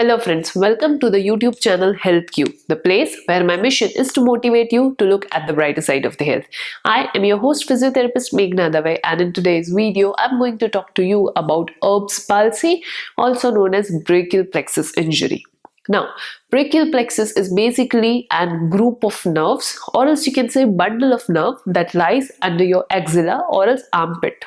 Hello friends, welcome to the YouTube channel HealthQ, the place where my mission is to motivate you to look at the brighter side of the health. I am your host physiotherapist Meghna Dave, and in today's video I'm going to talk to you about Erb's palsy, also known as brachial plexus injury. Now, brachial plexus is basically a group of nerves, or else you can say bundle of nerve that lies under your axilla or else armpit.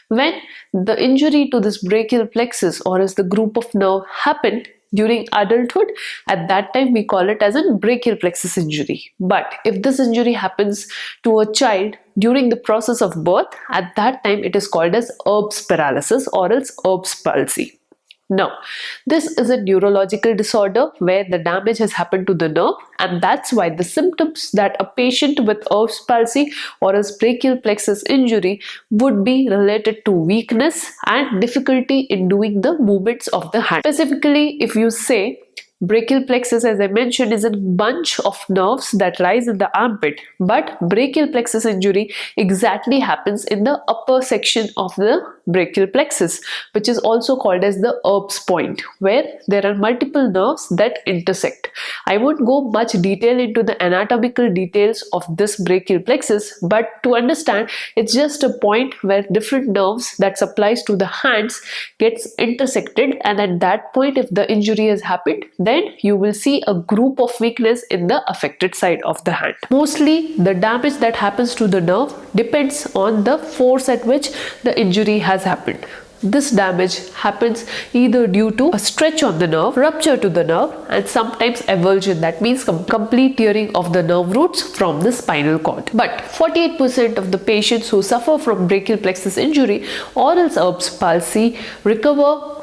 When the injury to this brachial plexus or else the group of nerve happened during adulthood, at that time we call it as a brachial plexus injury. But if this injury happens to a child during the process of birth, at that time it is called as Erb's paralysis or else Erb's palsy. Now, this is a neurological disorder where the damage has happened to the nerve, and that's why the symptoms that a patient with Erb's palsy or a brachial plexus injury would be related to weakness and difficulty in doing the movements of the hand. Specifically, if you say brachial plexus, as I mentioned, is a bunch of nerves that lies in the armpit, but brachial plexus injury exactly happens in the upper section of the brachial plexus, which is also called as the Erb's point, where there are multiple nerves that intersect. I won't go much detail into the anatomical details of this brachial plexus, but to understand, it's just a point where different nerves that supplies to the hands gets intersected, and at that point, if the injury has happened, then you will see a group of weakness in the affected side of the hand. Mostly, the damage that happens to the nerve depends on the force at which the injury has happened. This damage happens either due to a stretch on the nerve, rupture to the nerve, and sometimes avulsion, that means complete tearing of the nerve roots from the spinal cord. But 48% of the patients who suffer from brachial plexus injury or else Erb's palsy recover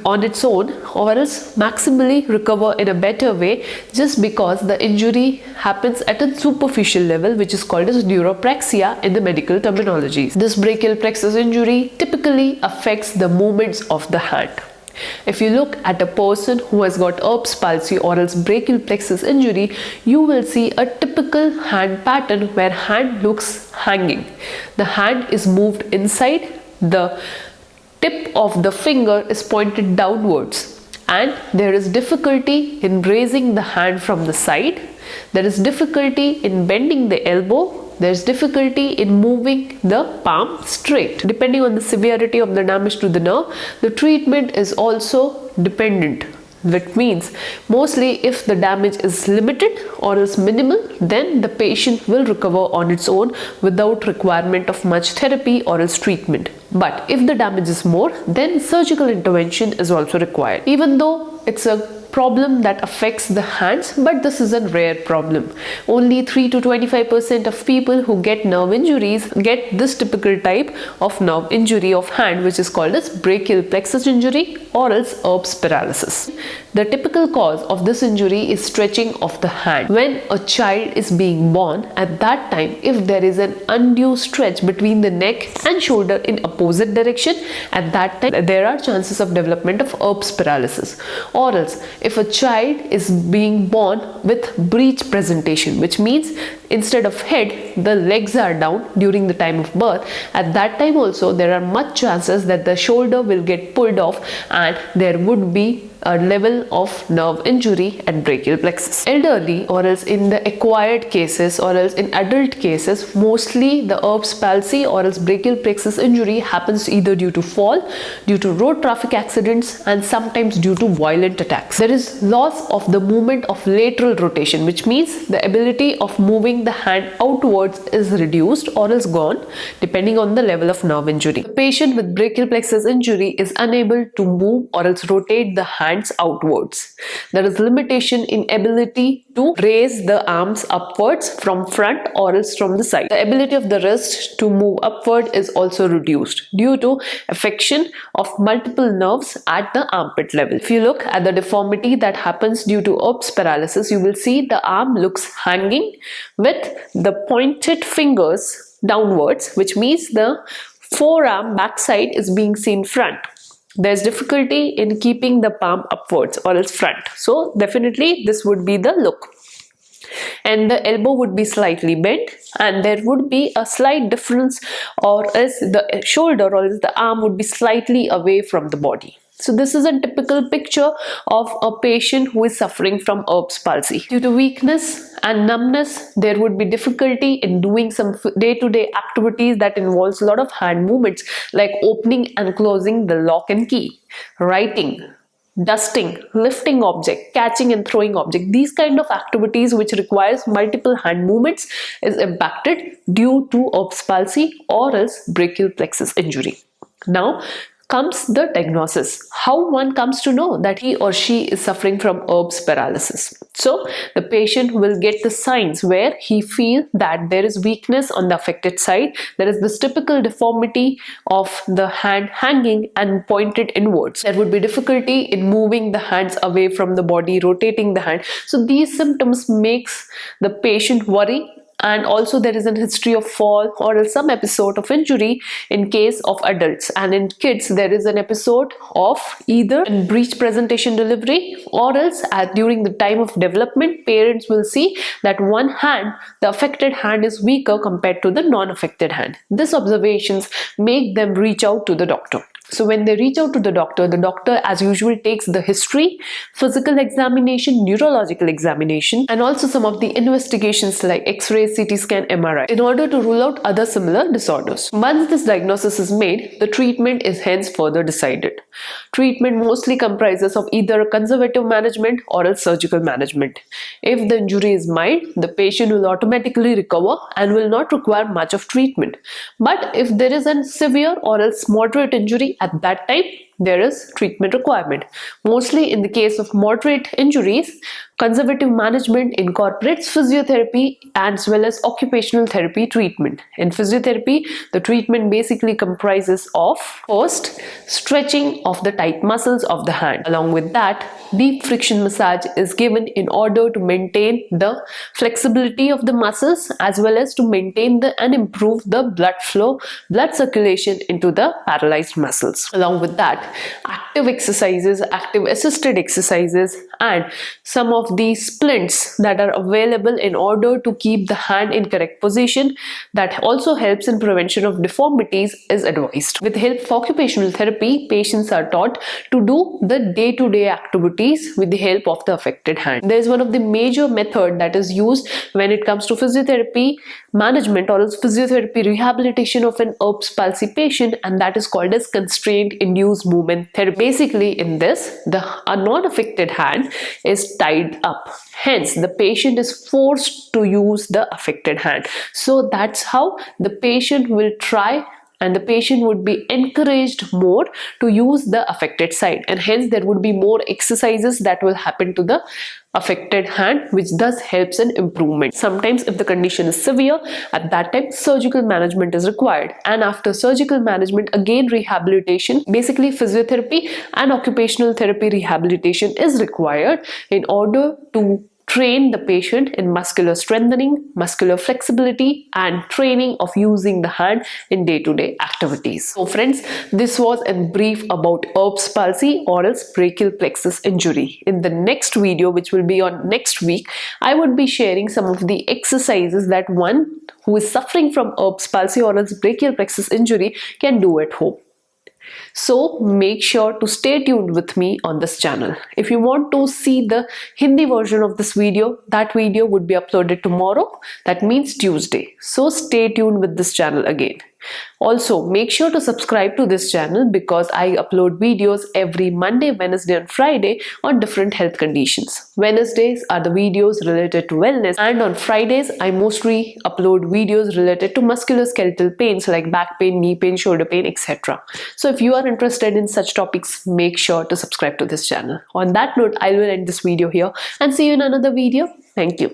on its own, or else maximally recover in a better way, just because the injury happens at a superficial level, which is called as neuropraxia in the medical terminology. This brachial plexus injury typically affects the movements of the hand. If you look at a person who has got Erb's palsy or else brachial plexus injury, you will see a typical hand pattern where hand looks hanging. The hand is moved inside, the tip of the finger is pointed downwards, and there is difficulty in raising the hand from the side. There is difficulty in bending the elbow. There is difficulty in moving the palm straight. Depending on the severity of the damage to the nerve, the treatment is also dependent. That means mostly if the damage is limited or is minimal, then the patient will recover on its own without requirement of much therapy or else treatment. But if the damage is more, then surgical intervention is also required. Even though it's a problem that affects the hands, but this is a rare problem. Only 3 to 25% of people who get nerve injuries get this typical type of nerve injury of hand, which is called as brachial plexus injury or else Erb's paralysis. The typical cause of this injury is stretching of the hand. When a child is being born, at that time, if there is an undue stretch between the neck and shoulder in opposite direction, at that time there are chances of development of Erb's paralysis. Or else, if a child is being born with breech presentation, which means instead of head, the legs are down during the time of birth, at that time also there are much chances that the shoulder will get pulled off and there would be a level of nerve injury at brachial plexus. Elderly or else in the acquired cases or else in adult cases, mostly the Erb's palsy or else brachial plexus injury happens either due to fall, due to road traffic accidents, and sometimes due to violent attacks. There is loss of the movement of lateral rotation, which means the ability of moving the hand outwards is reduced or is gone depending on the level of nerve injury. The patient with brachial plexus injury is unable to move or else rotate the hand outwards. There is limitation in ability to raise the arms upwards from front or else from the side. The ability of the wrist to move upward is also reduced due to affection of multiple nerves at the armpit level. If you look at the deformity that happens due to Erb's paralysis, you will see the arm looks hanging with the pointed fingers downwards, which means the forearm backside is being seen front. There's difficulty in keeping the palm upwards or else front. So definitely this would be the look. And the elbow would be slightly bent, and there would be a slight difference, or else the shoulder or else the arm would be slightly away from the body. So this is a typical picture of a patient who is suffering from Erb's palsy. Due to weakness and numbness, there would be difficulty in doing some day-to-day activities that involves a lot of hand movements like opening and closing the lock and key, writing, dusting, lifting object, catching and throwing object. These kind of activities which requires multiple hand movements is impacted due to Erb's palsy or else brachial plexus injury. Now comes the diagnosis. How one comes to know that he or she is suffering from Erb's paralysis. So the patient will get the signs where he feels that there is weakness on the affected side. There is this typical deformity of the hand hanging and pointed inwards. There would be difficulty in moving the hands away from the body, rotating the hand. So these symptoms makes the patient worry. And also there is a history of fall or some episode of injury in case of adults, and in kids there is an episode of either in breech presentation delivery or else during the time of development. Parents will see that one hand, the affected hand, is weaker compared to the non-affected hand. These observations make them reach out to the doctor. So when they reach out to the doctor as usual takes the history, physical examination, neurological examination, and also some of the investigations like X-ray, CT scan, MRI in order to rule out other similar disorders. Once this diagnosis is made, the treatment is hence further decided. Treatment mostly comprises of either conservative management or else surgical management. If the injury is mild, the patient will automatically recover and will not require much of treatment. But if there is a severe or else moderate injury, at that time there is treatment requirement. Mostly in the case of moderate injuries, conservative management incorporates physiotherapy as well as occupational therapy treatment. In physiotherapy, the treatment basically comprises of first, stretching of the tight muscles of the hand. Along with that, deep friction massage is given in order to maintain the flexibility of the muscles as well as to maintain and improve the blood flow, blood circulation into the paralyzed muscles. Along with that, active exercises, active assisted exercises, and some of the splints that are available in order to keep the hand in correct position, that also helps in prevention of deformities, is advised. With help of occupational therapy, patients are taught to do the day-to-day activities with the help of the affected hand. There is one of the major method that is used when it comes to physiotherapy management or physiotherapy rehabilitation of an Erb's palsy patient, and that is called as constraint induced movement therapy. Basically in this, the non-affected hand is tied up. Hence, the patient is forced to use the affected hand. So that's how the patient will try, and the patient would be encouraged more to use the affected side, and hence there would be more exercises that will happen to the affected hand, which thus helps in improvement. Sometimes if the condition is severe, at that time surgical management is required, and after surgical management again rehabilitation, basically physiotherapy and occupational therapy rehabilitation is required in order to train the patient in muscular strengthening, muscular flexibility, and training of using the hand in day-to-day activities. So friends, this was in brief about Erb's palsy or else brachial plexus injury. In the next video, which will be on next week, I would be sharing some of the exercises that one who is suffering from Erb's palsy or else brachial plexus injury can do at home. So make sure to stay tuned with me on this channel. If you want to see the Hindi version of this video, that video would be uploaded tomorrow. That means Tuesday. So stay tuned with this channel again. Also, make sure to subscribe to this channel because I upload videos every Monday, Wednesday and Friday on different health conditions. Wednesdays are the videos related to wellness, and on Fridays I mostly upload videos related to musculoskeletal pains like back pain, knee pain, shoulder pain, etc. So if you are interested in such topics, make sure to subscribe to this channel. On that note, I will end this video here and see you in another video. Thank you.